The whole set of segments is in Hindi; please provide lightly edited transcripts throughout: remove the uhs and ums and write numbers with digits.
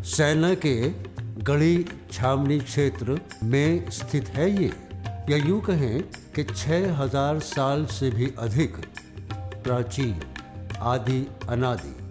सेना के गढ़ी छावनी क्षेत्र में स्थित है ये, या यूं कहें कि 6000 साल से भी अधिक प्राचीन, आदि अनादि।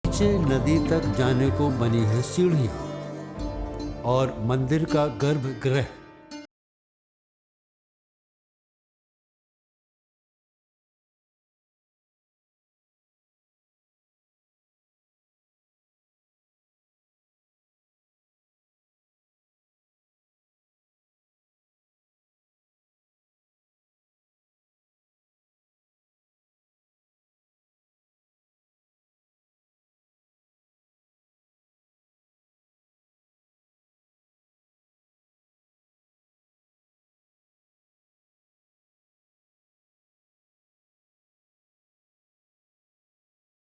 नीचे नदी तक जाने को बनी है सीढ़ियां और मंदिर का गर्भगृह।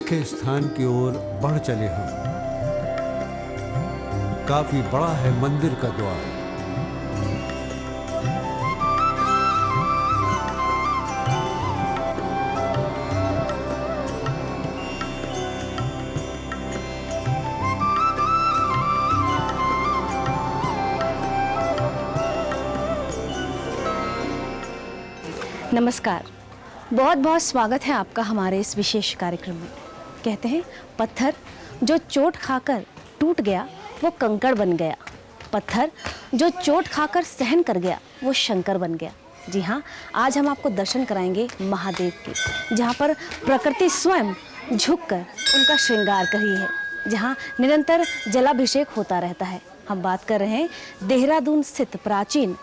के स्थान की ओर बढ़ चले हम। काफी बड़ा है मंदिर का द्वार। नमस्कार, बहुत बहुत स्वागत है आपका हमारे इस विशेष कार्यक्रम में। कहते हैं पत्थर जो चोट खाकर टूट गया वो कंकड़ बन गया, पत्थर जो चोट खाकर सहन कर गया वो शंकर बन गया। जी हाँ, आज हम आपको दर्शन कराएंगे महादेव के, जहाँ पर प्रकृति स्वयं झुककर उनका श्रृंगार कर रही है, जहाँ निरंतर जलाभिषेक होता रहता है। हम बात कर रहे हैं देहरादून स्थित प्राचीन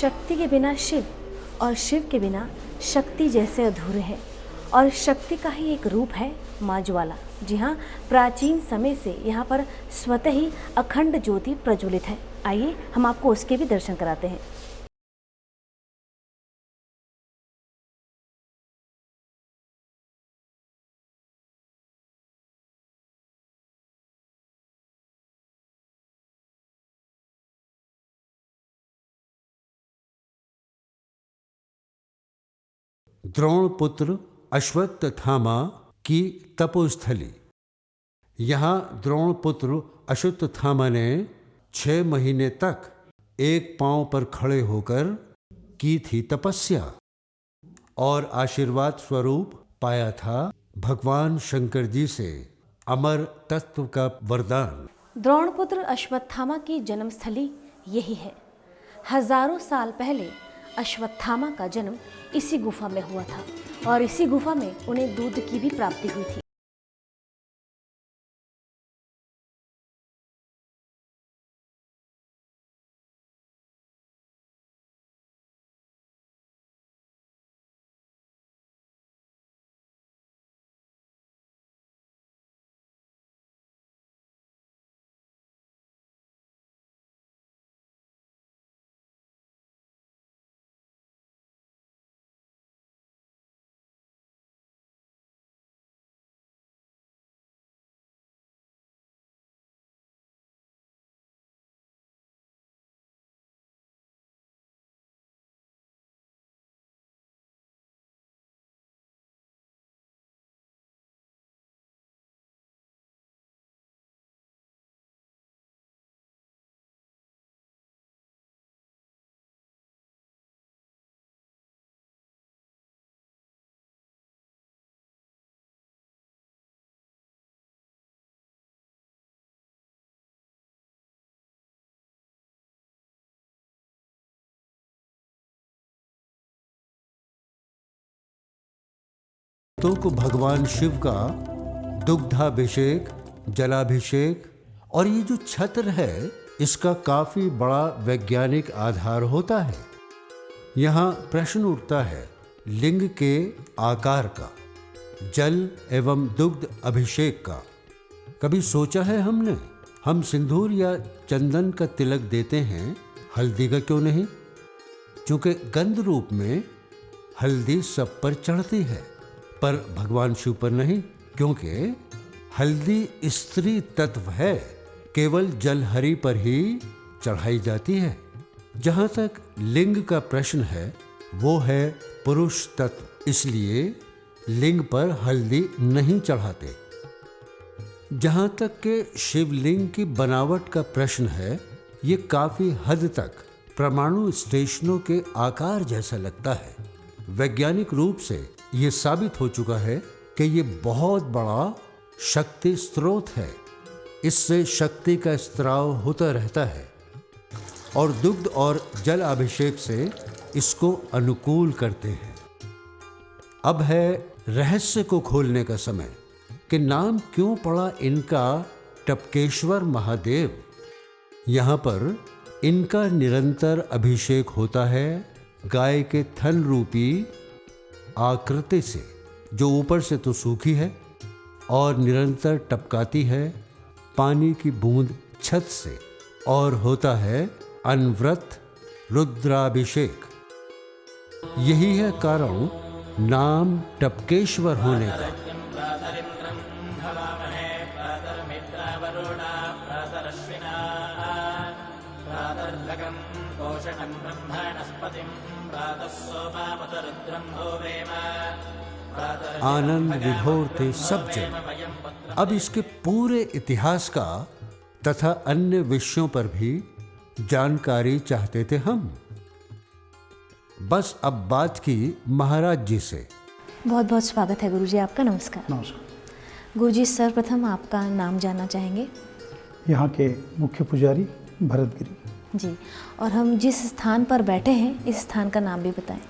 शक्ति के बिना शिव और शिव के बिना शक्ति जैसे अधूरे हैं। और शक्ति का ही एक रूप है माँ ज्वाला। जी हाँ, प्राचीन समय से यहाँ पर स्वतः ही अखंड ज्योति प्रज्वलित है। आइए हम आपको उसके भी दर्शन कराते हैं। द्रोणपुत्र अश्वत्थामा की तपोस्थली। यहाँ द्रोणपुत्र अश्वत्थामा ने 6 महीने तक एक पांव पर खड़े होकर की थी तपस्या और आशीर्वाद स्वरूप पाया था भगवान शंकर जी से अमर तत्व का वरदान। द्रोणपुत्र अश्वत्थामा की जन्मस्थली यही है। हजारों साल पहले अश्वत्थामा का जन्म इसी गुफा में हुआ था और इसी गुफा में उन्हें दूध की भी प्राप्ति हुई थी। तो को भगवान शिव का दुग्धाभिषेक, जलाभिषेक और ये जो छत्र है इसका काफी बड़ा वैज्ञानिक आधार होता है। यहाँ प्रश्न उठता है लिंग के आकार का, जल एवं दुग्ध अभिषेक का। कभी सोचा है हमने, हम सिंदूर या चंदन का तिलक देते हैं, हल्दी का क्यों नहीं? क्योंकि गंध रूप में हल्दी सब पर चढ़ती है पर भगवान शिव पर नहीं, क्योंकि हल्दी स्त्री तत्व है, केवल जलहरी पर ही चढ़ाई जाती है। जहाँ तक लिंग का प्रश्न है वो है पुरुष तत्व, इसलिए लिंग पर हल्दी नहीं चढ़ाते। जहाँ तक के शिवलिंग की बनावट का प्रश्न है, ये काफी हद तक परमाणु स्टेशनों के आकार जैसा लगता है। वैज्ञानिक रूप से ये साबित हो चुका है कि ये बहुत बड़ा शक्ति स्रोत है। इससे शक्ति का स्त्राव होता रहता है और दुग्ध और जल अभिषेक से इसको अनुकूल करते हैं। अब है रहस्य को खोलने का समय कि नाम क्यों पड़ा इनका टपकेश्वर महादेव। यहाँ पर इनका निरंतर अभिषेक होता है गाय के थन रूपी आकृति से, जो ऊपर से तो सूखी है और निरंतर टपकाती है पानी की बूंद छत से, और होता है अनवरत रुद्राभिषेक। यही है कारण नाम टपकेश्वर होने का। आनंद विभोर थे सब जन। अब इसके पूरे इतिहास का तथा अन्य विषयों पर भी जानकारी चाहते थे हम। बस अब बात की महाराज जी से। बहुत बहुत स्वागत है गुरुजी आपका। नमस्कार। नमस्कार। गुरुजी, सर्वप्रथम आपका नाम जानना चाहेंगे। यहाँ के मुख्य पुजारी भरतगिरी जी, और हम जिस स्थान पर बैठे हैं इस स्थान का नाम भी बताएं।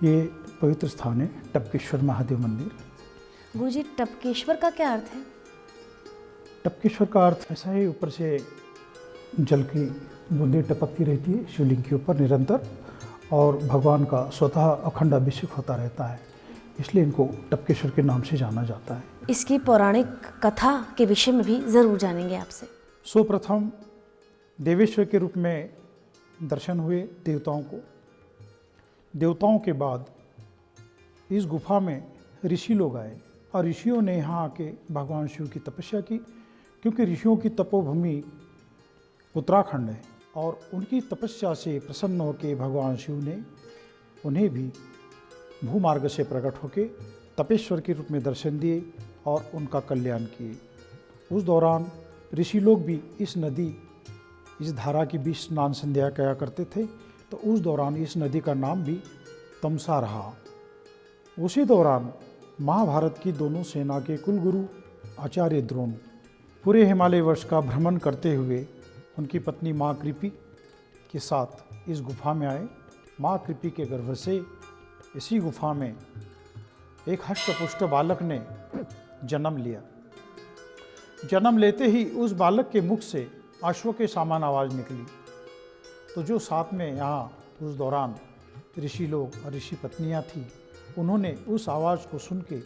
ये पवित्र स्थान है टपकेश्वर महादेव मंदिर। गुरुजी, टपकेश्वर का क्या अर्थ है? टपकेश्वर का अर्थ ऐसा है, ऊपर से जल की बूंदें टपकती रहती है शिवलिंग के ऊपर निरंतर, और भगवान का स्वतः अखंड अभिषेक होता रहता है, इसलिए इनको टपकेश्वर के नाम से जाना जाता है। इसकी पौराणिक कथा के विषय में भी ज़रूर जानेंगे आपसे। सर्वप्रथम देवेश्वर के रूप में दर्शन हुए देवताओं को। देवताओं के बाद इस गुफा में ऋषि लोग आए और ऋषियों ने यहाँ आके भगवान शिव की तपस्या की, क्योंकि ऋषियों की तपोभूमि उत्तराखंड है और उनकी तपस्या से प्रसन्न होकर भगवान शिव ने उन्हें भी भूमार्ग से प्रकट होकर तपेश्वर के रूप में दर्शन दिए और उनका कल्याण किए। उस दौरान ऋषि लोग भी इस नदी, इस धारा के बीच स्नान संध्या किया करते थे, तो उस दौरान इस नदी का नाम भी तमसा रहा। उसी दौरान महाभारत की दोनों सेना के कुलगुरु आचार्य द्रोण पूरे हिमालय वर्ष का भ्रमण करते हुए उनकी पत्नी माँ कृपि के साथ इस गुफा में आए। माँ कृपि के गर्भ से इसी गुफा में एक हष्टपुष्ट बालक ने जन्म लिया। जन्म लेते ही उस बालक के मुख से अश्व के समान आवाज़ निकली। तो जो साथ में यहाँ उस दौरान ऋषि लोग और ऋषि पत्नियाँ थीं, उन्होंने उस आवाज़ को सुन के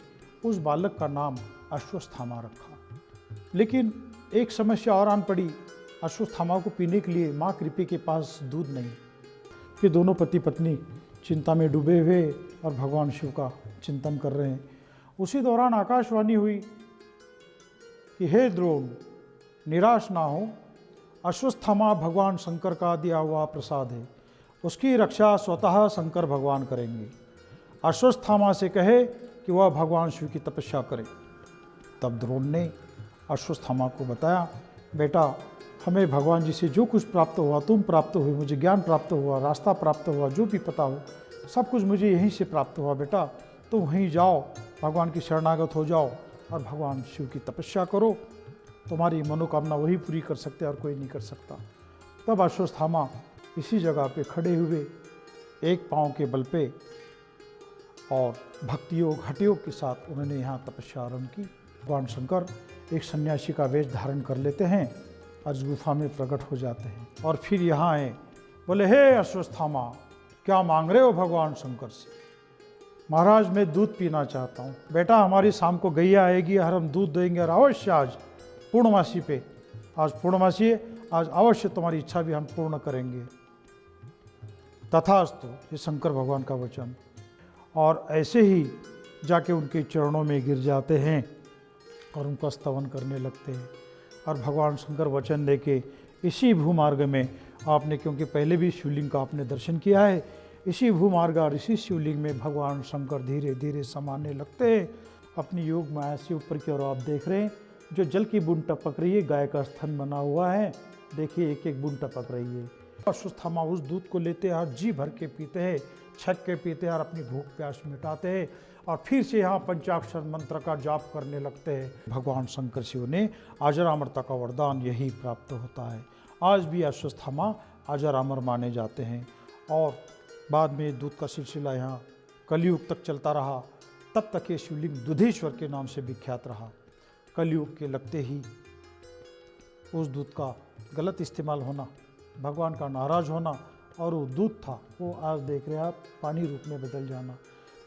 उस बालक का नाम अश्वत्थामा रखा। लेकिन एक समस्या और आन पड़ी, अश्वत्थामा को पीने के लिए माँ कृपि के पास दूध नहीं। फिर दोनों पति पत्नी चिंता में डूबे हुए और भगवान शिव का चिंतन कर रहे हैं। उसी दौरान आकाशवाणी हुई कि हे द्रोण, निराश ना हो, अश्वत्थामा भगवान शंकर का दिया हुआ प्रसाद है, उसकी रक्षा स्वतः शंकर भगवान करेंगे। अश्वत्थामा से कहे कि वह भगवान शिव की तपस्या करे। तब द्रोण ने अश्वत्थामा को बताया, बेटा हमें भगवान जी से जो कुछ प्राप्त हुआ, तुम प्राप्त हुए, मुझे ज्ञान प्राप्त हुआ, रास्ता प्राप्त हुआ, जो भी पता हो सब कुछ मुझे यहीं से प्राप्त हुआ। बेटा तुम वहीं जाओ, भगवान की शरणागत हो जाओ और भगवान शिव की तपस्या करो, तुम्हारी मनोकामना वही पूरी कर सकते और कोई नहीं कर सकता। तब अश्वत्थामा इसी जगह पे खड़े हुए एक पाँव के बल पे और भक्ति योग हठ योग के साथ उन्होंने यहाँ तपस्या आरंभ की। भगवान शंकर एक सन्यासी का वेश धारण कर लेते हैं और इस गुफा में प्रकट हो जाते हैं और फिर यहाँ आए। बोले, हे अश्वत्थामा, क्या मांग रहे हो भगवान शंकर से? महाराज मैं दूध पीना चाहता हूँ। बेटा हमारी शाम को गैया आएगी और हम दूध देंगे, और अवश्य आज पूर्णमासी पे, आज पूर्णमासी है, आज अवश्य तुम्हारी इच्छा भी हम पूर्ण करेंगे। तथास्तु, ये शंकर भगवान का वचन। और ऐसे ही जाके उनके चरणों में गिर जाते हैं और उनका स्तवन करने लगते हैं। और भगवान शंकर वचन देके इसी भूमार्ग में आपने, क्योंकि पहले भी शिवलिंग का आपने दर्शन किया है, इसी भूमार्ग और इसी शिवलिंग में भगवान शंकर धीरे धीरे समाने लगते हैं। अपनी योग माया से ऊपर की ओर आप देख रहे हैं, जो जल की बूंद टपक रही है, गाय का स्तन बना हुआ है, देखिए एक एक बूंद टपक रही है। अश्वत्थामा उस दूध को लेते हैं और जी भर के पीते हैं, छक के पीते हैं और अपनी भूख प्यास मिटाते हैं और फिर से यहाँ पंचाक्षर मंत्र का जाप करने लगते हैं। भगवान शंकर शिव ने अजरामरता का वरदान यही प्राप्त होता है। आज भी अश्वत्थामा अजरामर माने जाते हैं। और बाद में दूध का सिलसिला यहाँ कलयुग तक चलता रहा। तब तक ये शिवलिंग दुधेश्वर के नाम से विख्यात रहा। कलयुग के लगते ही उस दूध का गलत इस्तेमाल होना, भगवान का नाराज होना, और वो दूध था वो आज देख रहे हैं आप पानी रूप में बदल जाना।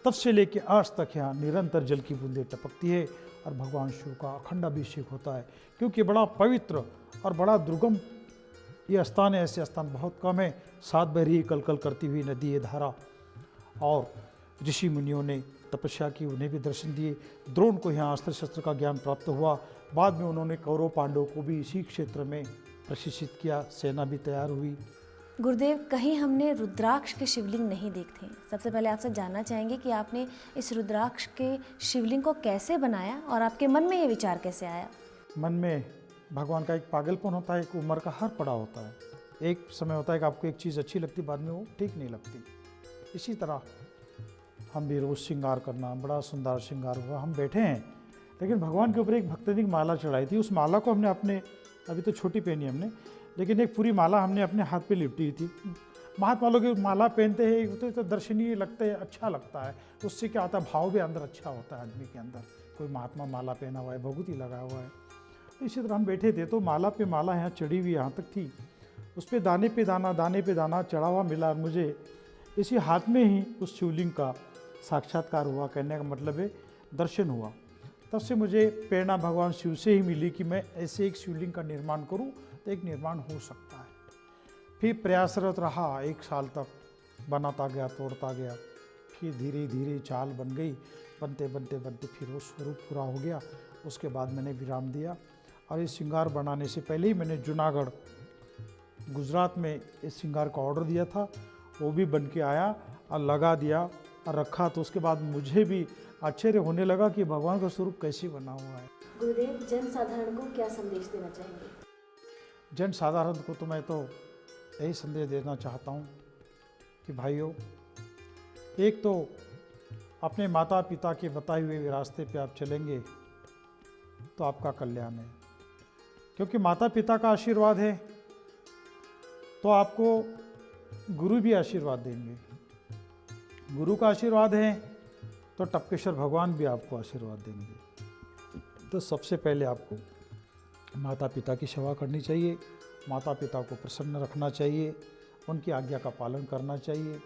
तब से लेके आज तक यहाँ निरंतर जल की बूंदें टपकती है और भगवान शिव का अखंड अभिषेक होता है। क्योंकि बड़ा पवित्र और बड़ा दुर्गम ये स्थान है, ऐसे स्थान बहुत कम है। सात बहरी कलकल करती हुई नदी है धारा, और ऋषि मुनियों ने तपस्या की, उन्हें भी दर्शन दिए। द्रोण को यहाँ अस्त्र शस्त्र का ज्ञान प्राप्त हुआ। बाद में उन्होंने कौरव पांडव को भी इसी क्षेत्र में प्रशिक्षित किया, सेना भी तैयार हुई। गुरुदेव, कहीं हमने रुद्राक्ष के शिवलिंग नहीं देखते हैं। सबसे पहले आपसे जानना चाहेंगे कि आपने इस रुद्राक्ष के शिवलिंग को कैसे बनाया और आपके मन में ये विचार कैसे आया? मन में भगवान का एक पागलपन होता है, एक उम्र का हर पड़ा होता है। एक समय होता है कि आपको एक चीज़ अच्छी लगती, बाद में वो ठीक नहीं लगती। इसी तरह हम भी रोज़ श्रृंगार करना, बड़ा सुंदर श्रृंगार हुआ, हम बैठे हैं, लेकिन भगवान के ऊपर एक भक्त ने माला चढ़ाई थी। उस माला को हमने अपने, अभी तो छोटी पहनी हमने, लेकिन एक पूरी माला हमने अपने हाथ पे लिपटी थी। महात्मा लोग माला पहनते हैं तो दर्शनीय लगता है, अच्छा लगता है। उससे क्या होता है, भाव भी अंदर अच्छा होता है आदमी के अंदर। कोई महात्मा माला पहना हुआ है, भभूति लगा हुआ है, इसी तरह हम बैठे थे तो माला पे माला यहाँ चढ़ी हुई यहाँ तक थी, उस पर दाने पे दाना चढ़ा हुआ मिला मुझे। इसी हाथ में ही उस शिवलिंग का साक्षात्कार हुआ, कहने का मतलब है दर्शन हुआ। तब से मुझे प्रेरणा भगवान शिव से ही मिली कि मैं ऐसे एक शिवलिंग का निर्माण करूं तो एक निर्माण हो सकता है। फिर प्रयासरत रहा, 1 साल तक बनाता गया, तोड़ता गया, फिर धीरे धीरे चाल बन गई, बनते बनते बनते फिर वो स्वरूप पूरा हो गया। उसके बाद मैंने विराम दिया और इस श्रृंगार बनाने से पहले ही मैंने जूनागढ़ गुजरात में इस श्रृंगार का ऑर्डर दिया था, वो भी बन के आया और लगा दिया और रखा। तो उसके बाद मुझे भी आश्चर्य होने लगा कि भगवान का स्वरूप कैसे बना हुआ है। गुरुदेव, जन साधारण को क्या संदेश देना चाहेंगे? जन साधारण को तो मैं तो यही संदेश देना चाहता हूँ कि भाइयों, एक तो अपने माता पिता के बताए हुए रास्ते पे आप चलेंगे तो आपका कल्याण है, क्योंकि माता पिता का आशीर्वाद है तो आपको गुरु भी आशीर्वाद देंगे, गुरु का आशीर्वाद है तो टपकेश्वर भगवान भी आपको आशीर्वाद देंगे। तो सबसे पहले आपको माता पिता की सेवा करनी चाहिए, माता पिता को प्रसन्न रखना चाहिए, उनकी आज्ञा का पालन करना चाहिए,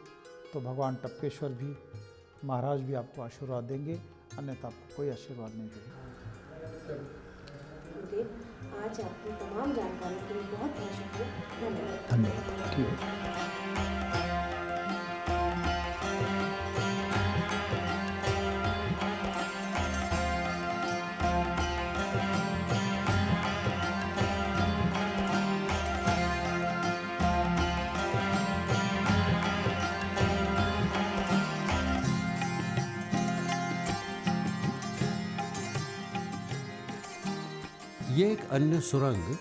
तो भगवान टपकेश्वर भी, महाराज भी आपको आशीर्वाद देंगे, अन्यथा आपको कोई आशीर्वाद नहीं देगा। गुरुदेव, आज आपकी तमाम जानकारी के लिए बहुत बहुत शुक्रिया। धन्यवाद। धन्यवाद। ठीक है। ये एक अन्य सुरंग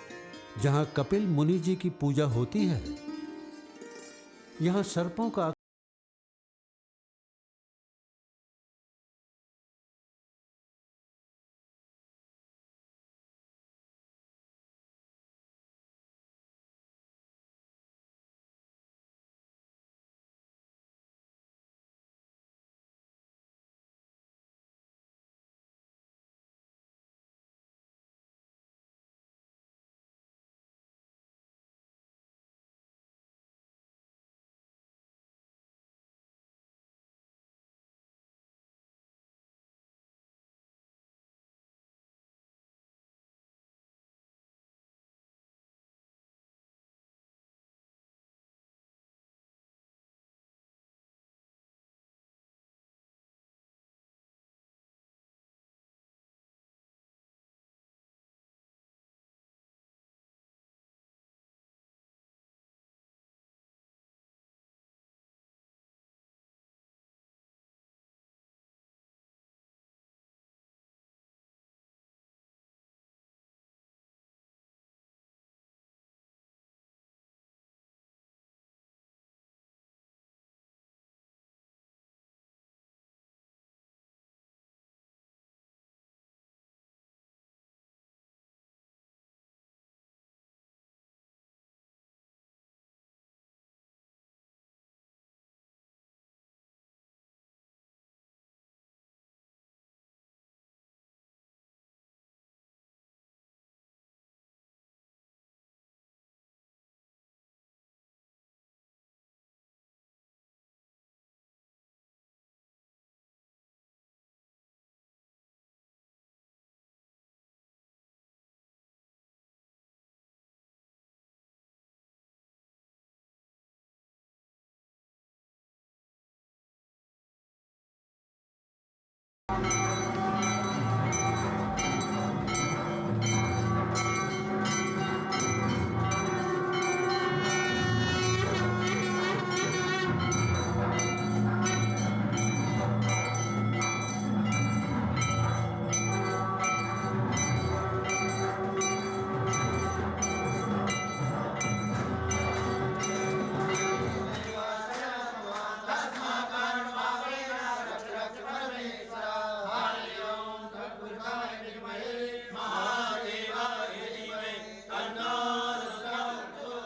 जहां कपिल मुनि जी की पूजा होती है। यहां सर्पों का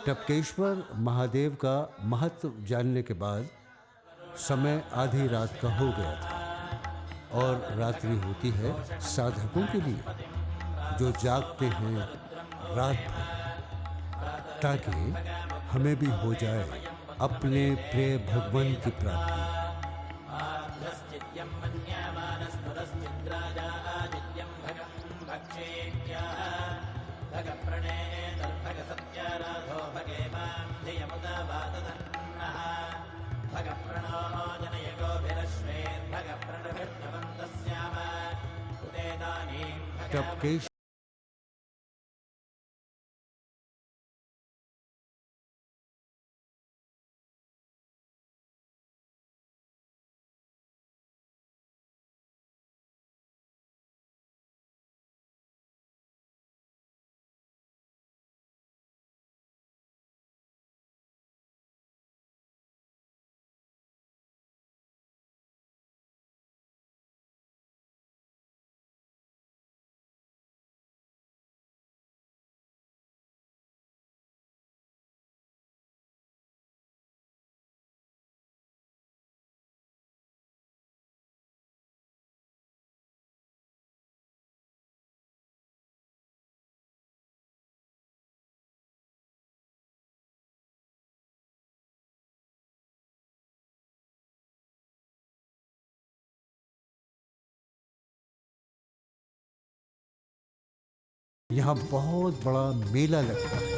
टपकेश्वर महादेव का महत्व जानने के बाद समय आधी रात का हो गया था और रात्रि होती है साधकों के लिए। जो जागते हैं रात भर, ताकि हमें भी हो जाए अपने प्रिय भगवान की प्राप्ति। तब केश यहाँ बहुत बड़ा मेला लगता है।